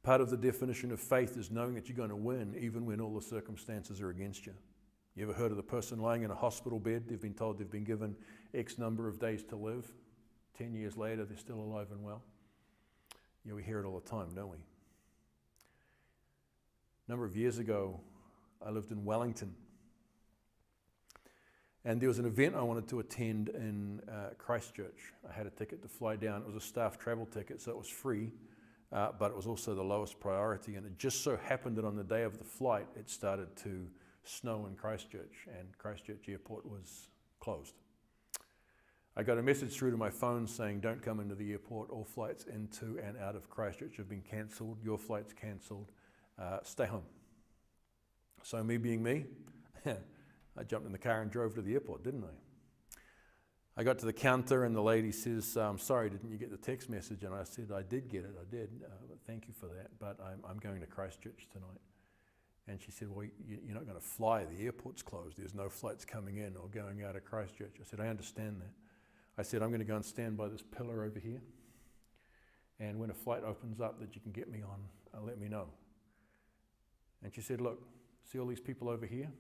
Part of the definition of faith is knowing that you're going to win even when all the circumstances are against you. You ever heard of the person lying in a hospital bed? They've been told they've been given X number of days to live. 10 years later, they're still alive and well. Yeah, we hear it all the time, don't we? A number of years ago, I lived in Wellington. And there was an event I wanted to attend in Christchurch. I had a ticket to fly down. It was a staff travel ticket, so it was free, but it was also the lowest priority. And it just so happened that on the day of the flight, it started to snow in Christchurch, and Christchurch Airport was closed. I got a message through to my phone saying, don't come into the airport. All flights into and out of Christchurch have been cancelled. Your flight's cancelled. Stay home. So me being me, I jumped in the car and drove to the airport, didn't I? I got to the counter and the lady says, sorry, didn't you get the text message? And I said, I did get it, I did. Thank you for that, but I'm going to Christchurch tonight. And she said, well, you're not going to fly. The airport's closed. There's no flights coming in or going out of Christchurch. I said, I understand that. I said, I'm going to go and stand by this pillar over here. And when a flight opens up that you can get me on, let me know. And she said, look, see all these people over here?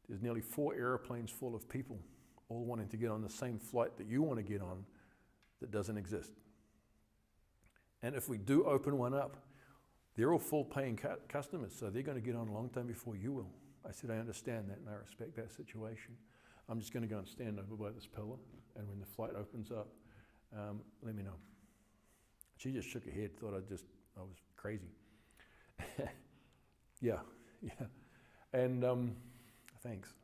There's nearly 4 airplanes full of people all wanting to get on the same flight that you want to get on that doesn't exist. And if we do open one up, they're all full paying customers, so they're going to get on a long time before you will. I said, I understand that and I respect that situation. I'm just going to go and stand over by this pillar, and when the flight opens up, let me know. She just shook her head, thought I was crazy. Yeah. And thanks.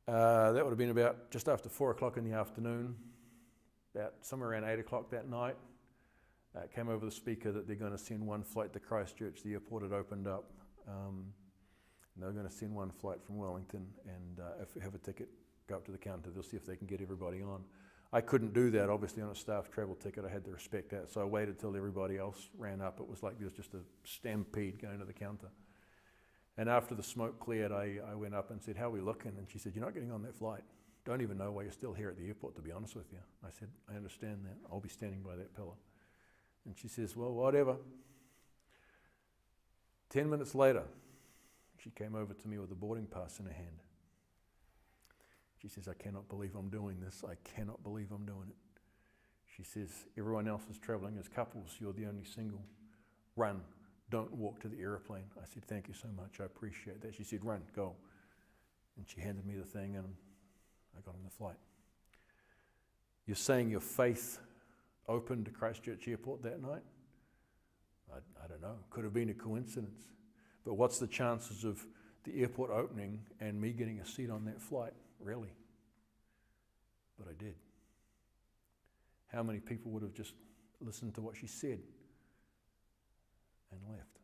That would have been about just after 4 o'clock in the afternoon, about somewhere around 8 o'clock that night. Came over the speaker that they're going to send one flight to Christchurch. The airport had opened up. And they're going to send one flight from Wellington, and if you have a ticket, go up to the counter. They'll see if they can get everybody on. I couldn't do that, obviously, on a staff travel ticket. I had to respect that, so I waited till everybody else ran up. It was like there was just a stampede going to the counter. And after the smoke cleared, I went up and said, how are we looking? And she said, you're not getting on that flight. Don't even know why you're still here at the airport, to be honest with you. I said, I understand that. I'll be standing by that pillar. And she says, well, whatever. 10 minutes later, she came over to me with a boarding pass in her hand. She says, I cannot believe I'm doing this. I cannot believe I'm doing it. She says, everyone else is traveling as couples. You're the only single. Run. Don't walk to the airplane. I said, thank you so much. I appreciate that. She said, run, go. And she handed me the thing, and I got on the flight. You're saying your faith opened to Christchurch Airport that night? I don't know. Could have been a coincidence. But what's the chances of the airport opening and me getting a seat on that flight? Really? But I did. How many people would have just listened to what she said and left?